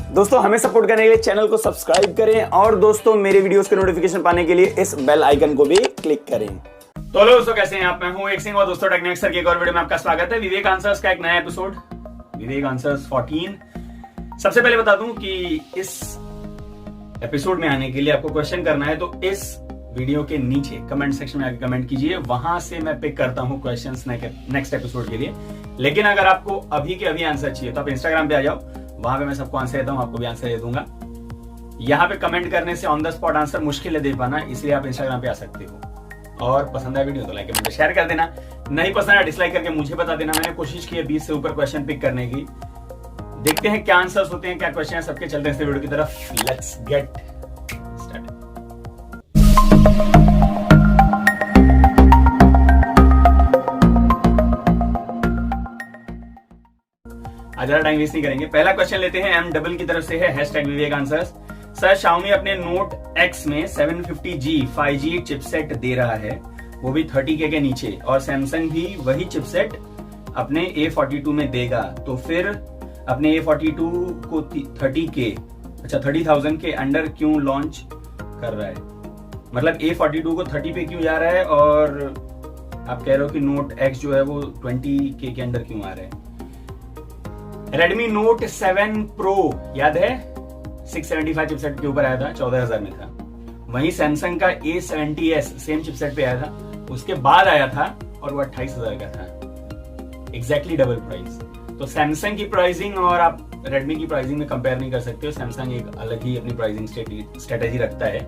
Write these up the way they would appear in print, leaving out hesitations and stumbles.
दोस्तों हमें सपोर्ट करने के लिए चैनल को सब्सक्राइब करें और दोस्तों मेरे वीडियोस के नोटिफिकेशन पाने के लिए इस बेल आइकन को भी क्लिक करें। तो हेलो दोस्तों, कैसे हैं आप? मैं हूं एक सिंह और दोस्तों टेक्निक्स सर की एक और वीडियो में आपका स्वागत है। विवेक आंसर्स का एक नया एपिसोड, विवेक आंसर्स 14। सबसे पहले बता दूं कि इस एपिसोड में आने के लिए आपको क्वेश्चन करना है तो इस वीडियो के नीचे कमेंट सेक्शन में आके कमेंट कीजिए, वहां से मैं पिक करता हूं क्वेश्चंस नेक्स्ट एपिसोड के लिए। लेकिन अगर आपको अभी के अभी आंसर चाहिए तो आप इंस्टाग्राम पे आ जाओ, वहां पे मैं सबको आंसर देता हूं, आपको भी आंसर दे दूंगा। यहाँ पे कमेंट करने से ऑन द स्पॉट आंसर मुश्किल है दे पाना, इसलिए आप इंस्टाग्राम पे आ सकते हो। और पसंद आया वीडियो तो लाइक कमेंट शेयर कर देना, नहीं पसंद आया डिसलाइक करके मुझे बता देना। मैंने कोशिश की है 20 से ऊपर क्वेश्चन पिक करने की, देखते हैं क्या आंसर्स होते हैं, क्या क्वेश्चन है सबके। चलते हैं इस वीडियो की तरफ, लेट्स गेट स्टार्टेड। आज ज्यादा टाइम वेस्ट नहीं करेंगे। पहला क्वेश्चन लेते हैं, एम डबल की तरफ से है, हैशटैग विवेक आंसर्स। सर, Xiaomi अपने नोट X में 750G 5G चिपसेट दे रहा है, वो भी 30K के नीचे, और सैमसंग भी वही चिपसेट अपने A42 में देगा, तो फिर अपने A42 को 30,000 के अंडर क्यों लॉन्च कर रहा है? मतलब A42 को 30 पे क्यों जा रहा है, और आप कह रहे हो कि नोट X जो है वो 20K के अंडर क्यों आ रहा है? Redmi Note 7 Pro याद है, 675 चिपसेट के ऊपर आया था, 14,000 में था। वहीं सैमसंग का A70s सेम चिपसेट पे आया था, उसके बाद आया था और वो 28,000 का था, एग्जैक्टली डबल प्राइस। तो सैमसंग की प्राइसिंग और आप रेडमी की प्राइसिंग में कंपेयर नहीं कर सकते हो। सैमसंग एक अलग ही अपनी प्राइसिंग स्ट्रेटेजी रखता है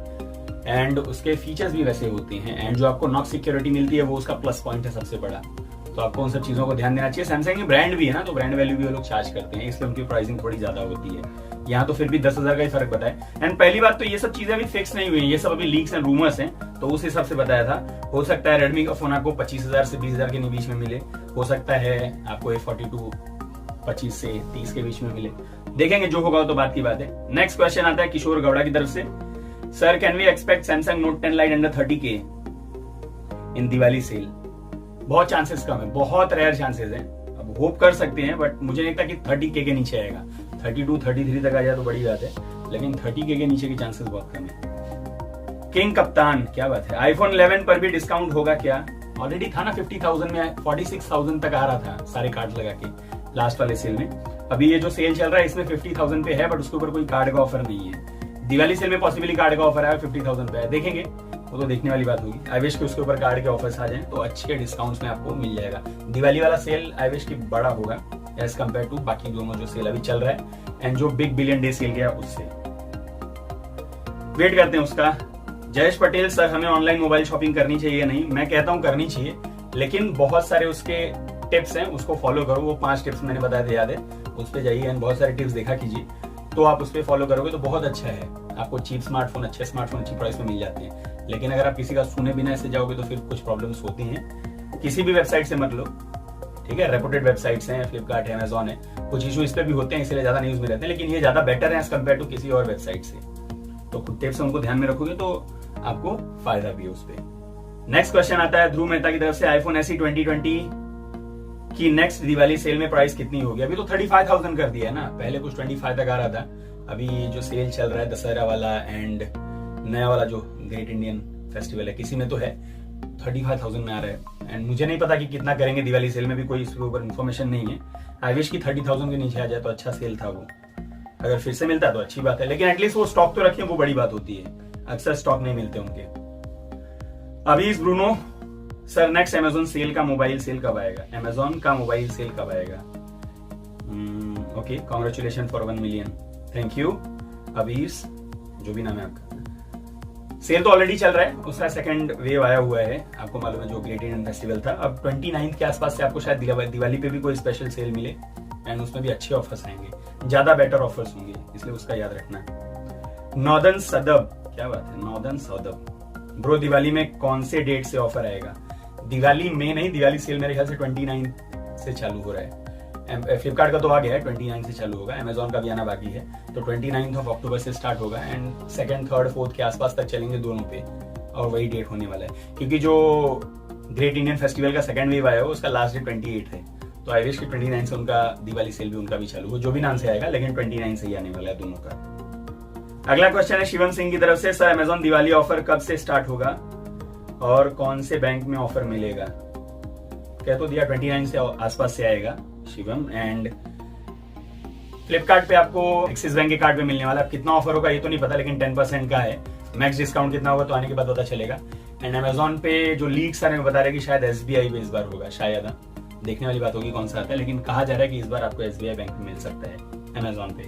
एंड उसके फीचर्स भी वैसे होते हैं, एंड जो आपको नॉक सिक्योरिटी मिलती है वो उसका प्लस पॉइंट है सबसे बड़ा। तो आपको उन सब चीजों को ध्यान देना चाहिए। सैमसंग की ब्रांड भी है ना, तो ब्रांड वैल्यू भी वो लोग चार्ज करते हैं, इसलिए उनकी प्राइसिंग थोड़ी ज्यादा होती है। यहाँ तो फिर भी 10,000 का ही फर्क बताए। एंड पहली बात तो ये सब चीजें अभी फिक्स नहीं हुई हैं, ये सब अभी लीक्स एंड रूमर्स हैं, तो उस हिसाब से बताया था। हो सकता है रेडमी का फोन आपको 25,000 से 20,000 के बीच में मिले, हो सकता है आपको A42 25 से 30 के बीच में मिले, देखेंगे जो होगा तो बात की बात है। नेक्स्ट क्वेश्चन आता है किशोर गौड़ा की तरफ से, sir can we expect Samsung Note 10 lite under 30K in Diwali sale? बहुत चांसेस कम है, बहुत रेयर चांसेस हैं। अब होप कर सकते हैं, बट मुझे नहीं लगता कि 30K के नीचे आएगा। 32 33 तक आ जाए तो बड़ी बात है, लेकिन 30K के नीचे की चांसेस बहुत कम है। किंग कप्तान, क्या बात है, आईफोन 11 पर भी डिस्काउंट होगा क्या? ऑलरेडी था ना 50,000 में, 46,000 तक आ रहा था सारे कार्ड लगा के लास्ट वाले सेल में। अभी ये जो सेल चल रहा है इसमें 50,000 पे है, बट उसके ऊपर कोई कार्ड का ऑफर नहीं है। दिवाली सेल में पॉसिबली कार्ड का ऑफर है, 50,000 पे है, देखेंगे, वो तो देखने वाली बात होगी। आई विश कि उसके ऊपर कार्ड के ऑफर्स आ जाएं तो अच्छे डिस्काउंट्स में आपको मिल जाएगा। दिवाली वाला सेल आई विश की बड़ा होगा एज कम्पेयर टू बाकी दोनों जो सेल अभी चल रहा है एंड जो बिग बिलियन डे सेल गया उससे। वेट करते हैं उसका। जयेश पटेल, सर हमें ऑनलाइन मोबाइल शॉपिंग करनी चाहिए? नहीं, मैं कहता हूं करनी चाहिए, लेकिन बहुत सारे उसके टिप्स हैं, उसको फॉलो करो। वो 5 टिप्स मैंने बताए थे, याद है? उस पर जाइए एंड बहुत सारे टिप्स देखा कीजिए, तो आप उस पर फॉलो करोगे तो बहुत अच्छा है। आपको चीप स्मार्टफोन, अच्छे स्मार्टफोन अच्छी प्राइस में मिल जाते हैं। लेकिन अगर आप किसी का सुने बिना ऐसे जाओगे तो फिर कुछ प्रॉब्लम्स होती हैं। किसी भी वेबसाइट से मत लो, ठीक है? रेपुटेड वेबसाइट्स हैं, फ्लिपकार्ट है, अमेजॉन है, कुछ इशू इस पे भी होते हैं, इसलिए ज्यादा न्यूज में रहते हैं, लेकिन ये ज्यादा बेटर है एज कम्पेयर टू किसी और वेबसाइट से। तो खुद टिप्स से उनको ध्यान में रखोगे तो आपको फायदा भी है उस पर। नेक्स्ट क्वेश्चन आता है ध्रुव मेहता की तरफ से, आईफोन SE 2020 की नेक्स्ट दिवाली सेल में प्राइस कितनी होगी? अभी तो 35,000 कर दिया है ना, पहले कुछ 25 तक आ रहा था। अभी जो सेल चल रहा है दशहरा वाला एंड नया वाला जो ग्रेट इंडियन फेस्टिवल है, किसी में तो है 35,000 में आ रहा है। एंड मुझे नहीं पता कि कितना करेंगे दिवाली सेल में, भी कोई इसके ऊपर इन्फॉर्मेशन नहीं है। आई विश की 30,000 के नीचे आ जाए तो अच्छा सेल था वो, अगर फिर से मिलता है तो अच्छी बात है, लेकिन एटलीस्ट वो स्टॉक तो रखें, वो बड़ी बात होती है। अक्सर स्टॉक नहीं मिलते उनके। अभी Bruno, sir next Amazon sale का मोबाइल सेल कब आएगा? अमेजोन का मोबाइल सेल कब आएगा? Okay, congratulation for 1 million, thank you Abis, जो भी नाम है आपका। सेल तो ऑलरेडी चल रहा है, उसका सेकंड वेव आया हुआ है, आपको मालूम है, जो ग्रेट इंडियन फेस्टिवल था। अब 29 के आसपास से आपको शायद दिवाली पे भी कोई स्पेशल सेल मिले एंड उसमें भी अच्छे ऑफर्स आएंगे, ज्यादा बेटर ऑफर्स होंगे, इसलिए उसका याद रखना। नॉर्दर्न सदब, क्या बात है, नॉर्दर्न सदब ब्रो, दिवाली में कौन से डेट से ऑफर आएगा? दिवाली में नहीं, दिवाली सेल मेरे ख्याल से 29 से चालू हो रहा है। फ्लिपकार्ट का तो आ गया है, 29 से चालू होगा, अमेजोन का भी आना बाकी है, तो 29 अक्टूबर से स्टार्ट होगा एंड 2nd, 3rd, 4th के आसपास तक चलेंगे दोनों पे, और वही डेट होने वाला है। क्योंकि जो ग्रेट इंडियन फेस्टिवल का सेकंड वेव आया है उसका लास्ट डेट 28 है, तो तो आई विश कि 29 से उनका दिवाली सेल भी उनका भी चालू हो, जो भी नाम से आएगा, लेकिन 29 से ही आने वाला है दोनों का। अगला क्वेश्चन है शिवम सिंह की तरफ से, सर अमेजॉन दिवाली ऑफर कब से स्टार्ट होगा और कौन से बैंक में ऑफर मिलेगा? कह तो दिया 29 से आसपास से आएगा शिवम। एंड फ्लिपकार्ट पे आपको एक्सिस बैंक के कार्ड पे मिलने वाला है। कितना ऑफर होगा ये तो नहीं पता, लेकिन 10% का है। मैक्स डिस्काउंट कितना होगा तो आने के बाद पता चलेगा। एंड अमेजॉन पे जो लीक्स आ रहे हैं बता रहे हैं कि शायद SBI पे इस बार होगा, शायद। देखने वाली बात होगी कौन सा आता है, लेकिन कहा जा रहा है कि इस बार आपको SBI बैंक में मिल सकता है अमेजॉन पे।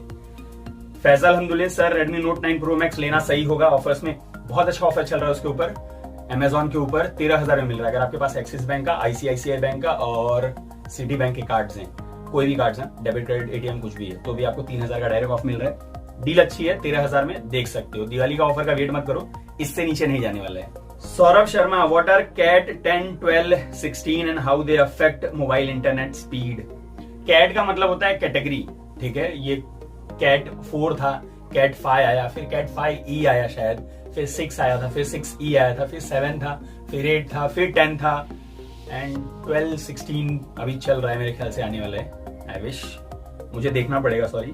Faisal Hamdullah, sir Redmi Note 9 Pro Max लेना सही होगा? ऑफर्स में बहुत अच्छा ऑफर चल रहा है उसके ऊपर, अमेजॉन के ऊपर 13,000 में मिल रहा है। अगर आपके पास एक्सिस बैंक का, ICICI बैंक का और सिटी बैंक के कार्ड्स हैं, कोई भी कार्ड्स हैं, डेबिट क्रेडिट ATM कुछ भी है, तो भी आपको 3,000 का डायरेक्ट ऑफ मिल रहा है। डील अच्छी है, 13,000 में देख सकते हो। दिवाली का ऑफर का वेट मत करो, इससे नीचे नहीं जाने वाला है। Saurabh Sharma, what are cat 10, 12, 16 and how they affect mobile internet speed? Cat का मतलब होता है कैटेगरी, ठीक है। ये कैट 4 था, कैट 5 आया, फिर कैट 5E आया शायद, फिर 6 आया था, फिर 6E आया था, फिर 7 था, फिर 8 था, फिर 10 था, एंड 12, 16 अभी चल रहा है, मेरे ख्याल से आने वाला है। आई विश, मुझे देखना पड़ेगा, सॉरी।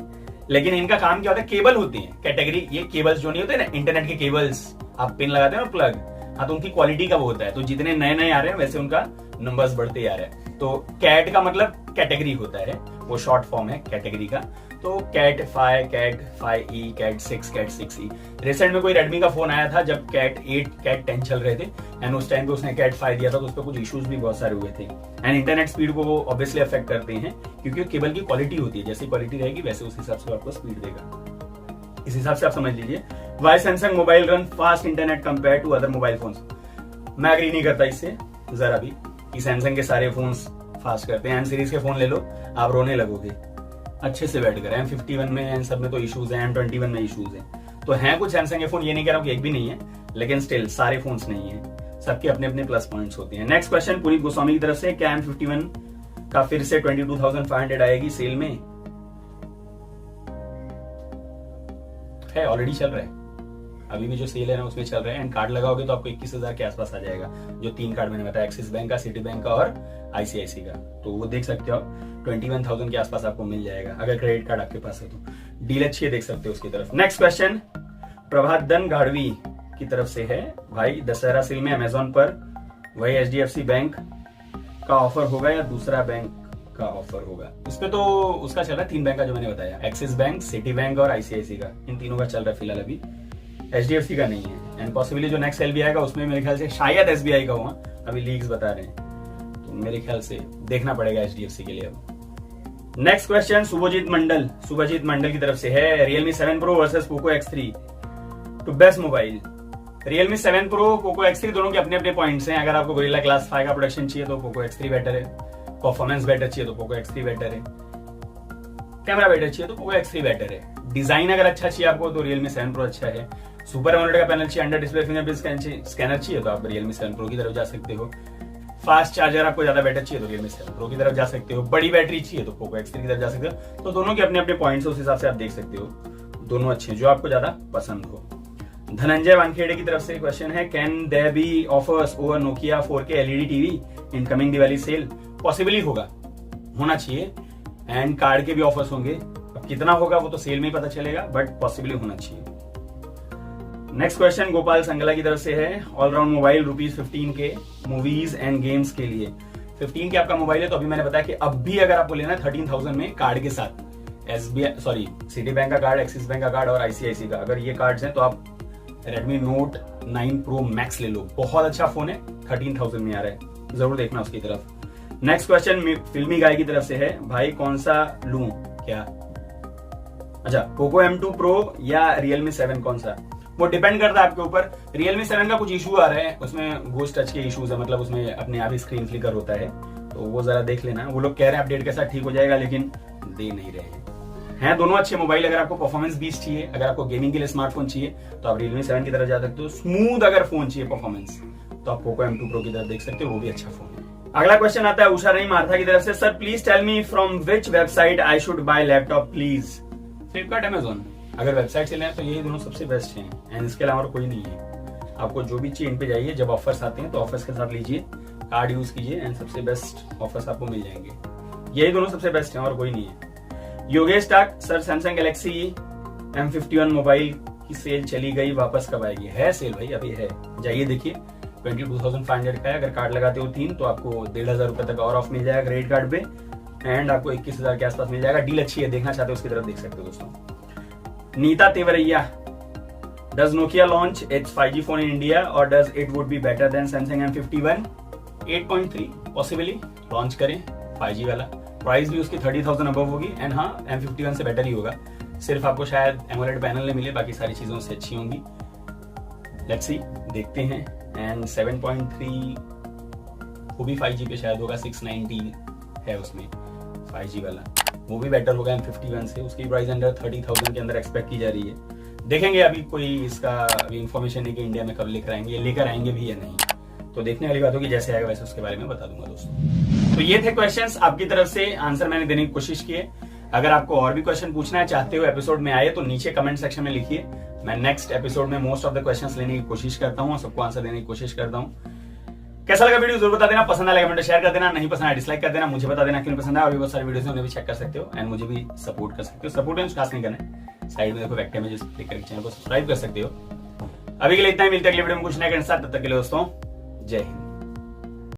लेकिन इनका काम क्या होता है, केबल होती है कैटेगरी। ये केबल्स जो नहीं होते ना, इंटरनेट के केबल्स आप पिन लगाते हो ना, प्लग, हाँ, तो उनकी क्वालिटी का वो होता है। तो जितने नए नए आ रहे हैं वैसे उनका नंबर्स बढ़ते आ रहे हैं। तो कैट का मतलब कैटेगरी होता है, वो शॉर्ट फॉर्म है कैटेगरी का। तो cat 5, cat 5E, cat 6, cat 6E। Recent में कोई रेडमी का फोन आया था जब कैट 8, कैट 10 चल रहे थे, एंड उस टाइम पे उसने कैट 5 दिया था, तो उस पर कुछ इश्यूज भी बहुत सारे हुए थे। एंड इंटरनेट स्पीड को वो ऑब्वियसली अफेक्ट करते हैं, क्योंकि केबल की क्वालिटी होती है, जैसी क्वालिटी रहेगी वैसे उस हिसाब से आपको स्पीड देगा। इस हिसाब से आप समझ लीजिए। Why Samsung mobile run fast internet compare to other mobile phones? मैं एग्री नहीं करता इससे जरा भी कि सैमसंग के सारे फोन्स फास्ट करते हैं। M सीरीज के फोन ले लो, आप रोने लगोगे। अच्छे से बैठ कर M51 में एंड सब में तो इश्यूज हैं, M21 में इश्यूज हैं। तो हैं कुछ सैमसंग के फोन, ये नहीं कह रहा हूं कि एक भी नहीं है, लेकिन स्टिल सारे फोन्स नहीं है, सबके अपने अपने प्लस पॉइंट्स होते हैं। नेक्स्ट क्वेश्चन पुनीत गोस्वामी की तरफ से, क्या M51 का फिर से 22,500 आएगी सेल में? है, ऑलरेडी चल रहा है, अभी भी जो सेल है ना उसमें चल रहा है। एंड कार्ड लगाओगे तो आपको 21,000 के आसपास आ जाएगा, जो 3 कार्ड मैंने बताया, एक्सिस बैंक का, सिटी बैंक का और ICICI का। तो वो देख सकते हो 21,000 के आसपास आपको मिल जाएगा, अगर क्रेडिट कार्ड आपके पास है तो। डील अच्छी है, देख सकते हो उसकी तरफ। नेक्स्ट क्वेश्चन प्रभादन गाढ़वी की तरफ से है, भाई दशहरा सेल में अमेजोन पर वही HDFC बैंक का ऑफर होगा या दूसरा बैंक का ऑफर होगा? इस पे तो उसका चल रहा है 3 बैंक का जो मैंने बताया, एक्सिस बैंक, सिटी बैंक और ICICI का, इन तीनों का चल रहा है फिलहाल। अभी HDFC का नहीं है। एंड पॉसिबली जो नेक्स्ट सेल भी आएगा उसमें मेरे ख्याल से शायद SBI का हुआ, अभी लीक्स बता रहे हैं, तो मेरे ख्याल से देखना पड़ेगा HDFC के लिए अब। नेक्स्ट क्वेश्चन सुभजीत मंडल की तरफ से है, Realme 7 Pro versus Poco X3 two best mobile. Realme 7 Pro, Poco X3 दोनों के अपने अपने पॉइंट्स हैं। अगर आपको Gorilla Glass 5 का प्रोडक्शन चाहिए तो Poco X3 बेटर है, परफॉर्मेंस बेटर चाहिए तो Poco X3 बेटर है, कैमरा बेटर चाहिए तो Poco X3 बेटर है, डिजाइन अगर अच्छा चाहिए आपको तो Realme 7 Pro अच्छा है, सुपर एमोलेड का पैनल चाहिए, अंडर डिस्प्ले फिंगरप्रिंट स्कैनर चाहिए तो आप Realme 7 Pro की तरफ जा सकते हो, फास्ट चार्जर आपको ज्यादा बेटर चाहिए तो Realme 7 Pro की तरफ जा सकते हो, बड़ी बैटरी चाहिए तो Poco X3 की तरफ जा सकते हो। तो दोनों के अपने अपने पॉइंट्स, उस हिसाब से आप देख सकते हो, दोनों अच्छे हैं, जो आपको ज्यादा पसंद हो। धनंजय वानखेड़े की तरफ से क्वेश्चन है, can there be offers over Nokia 4K LED TV in coming Diwali sale? Possibly होगा, होना चाहिए, एंड कार्ड के भी ऑफर्स होंगे। अब कितना होगा वो तो सेल में ही पता चलेगा, बट पॉसिबली होना चाहिए। नेक्स्ट क्वेश्चन गोपाल संगला की तरफ से है, all round mobile ₹15K movies and games के लिए। 15 के आपका मोबाइल है तो अभी मैंने बताया कि अब भी अगर आपको लेना है 13,000 में कार्ड के साथ, सिटी बैंक का कार्ड, एक्सिस बैंक का कार्ड और ICICI का, अगर ये कार्ड्स हैं तो आप Redmi Note 9 Pro Max ले लो, बहुत अच्छा फोन है, 13,000 में आ रहा है, जरूर देखना उसकी तरफ। नेक्स्ट क्वेश्चन फिल्मी गाय की तरफ से है, भाई कौन सा लूं क्या? अच्छा, Poco M2 Pro या Realme 7 कौन सा? वो डिपेंड करता है आपके ऊपर। Realme 7 का कुछ इशू आ रहा है, उसमें घोस्ट टच के इश्यूज है, मतलब उसमें अपने आप ही स्क्रीन फ्लिकर होता है, तो वो जरा देख लेना। वो लोग कह रहे हैं अपडेट के साथ ठीक हो जाएगा, लेकिन दे नहीं रहे हैं। दोनों अच्छे मोबाइल। अगर आपको परफॉर्मेंस बीस्ट चाहिए, अगर आपको गेमिंग के लिए स्मार्टफोन चाहिए तो आप Realme 7 की तरफ जा सकते हो। स्मूथ अगर फोन चाहिए परफॉर्मेंस तो आप Poco M2 Pro की तरफ देख सकते हो, वो भी अच्छा फोन है। अगला क्वेश्चन आता है उषा रानी मार्था की तरफ से, sir please tell me from which website I should buy laptop please? Flipkart, Amazon, अगर वेबसाइट से लें तो यही दोनों सबसे बेस्ट हैं, एंड इसके अलावा कोई नहीं है। आपको जो भी चाहिए इन पे जाइए, जब ऑफर्स आते हैं तो ऑफर्स के साथ लीजिए, कार्ड यूज कीजिए, एंड सबसे बेस्ट ऑफर्स आपको मिल जाएंगे। यही दोनों सबसे बेस्ट हैं और कोई नहीं है। Yogesh Tak, sir Samsung Galaxy M51 mobile की सेल चली गई, वापस कब आएगी? है सेल भाई, अभी है, जाइए देखिए। 22,500 का है, अगर कार्ड लगाते हो 3 तो आपको 1,500 रुपए तक और ऑफ मिल जाएगा क्रेडिट कार्ड पे, एंड आपको 21,000 के आसपास मिल जाएगा। डील अच्छी है, देखना चाहते हो उसकी तरफ देख सकते हो दोस्तों। Neeta Tevaraiya, does Nokia launch its 5G phone in India और does it would be better than Samsung M51? 8.3 possibly launch करें 5G वाला, प्राइस भी उसकी 30,000 अबव होगी, एंड हाँ M51 से बेटर ही होगा, सिर्फ आपको शायद एमोलेड पैनल नहीं मिले, बाकी सारी चीजों से अच्छी होंगी। लेट्स सी, देखते हैं। एंड 7.3 वो भी 5G पे शायद होगा, 690 है उसमें 5G वाला, वो भी बेटर होगा M51 से, उसकी प्राइस अंडर 30,000 के अंदर एक्सपेक्ट की जा रही है। देखेंगे, अभी कोई इसका अभी इंफॉर्मेशन नहीं कि इंडिया में कब लेकर आएंगे, लेकर आएंगे भी या नहीं, तो देखने वाली बात होगी, जैसे आएगा वैसे उसके बारे में बता दूंगा दोस्तों। तो ये थे क्वेश्चंस आपकी तरफ से, आंसर मैंने देने की कोशिश की है। अगर आपको और भी क्वेश्चन पूछना है, चाहते हो एपिसोड में आए, तो नीचे कमेंट सेक्शन में लिखिए, मैं नेक्स्ट एपिसोड में मोस्ट ऑफ द क्वेश्चंस लेने की कोशिश करता हूँ, सबको आंसर देने की कोशिश करता हूँ। कैसा लगा वीडियो जरूर बता देना, पसंद आया कमेंट शेयर कर देना, नहीं पसंद आया डिसलाइक कर देना, मुझे बता देना क्यों पसंद आया, और भी बहुत सारी वीडियोस हैं उन्हें भी चेक कर सकते हो, एंड मुझे भी सपोर्ट कर सकते हो। सपोर्ट में खास नहीं करना है, साइड में देखो बैक में जिस क्लिक करके चैनल को सब्सक्राइब कर सकते हो। अभी के लिए इतना ही, मिलते हैं अगले वीडियो में कुछ नए के साथ, तब तक के लिए दोस्तों जय हिंद।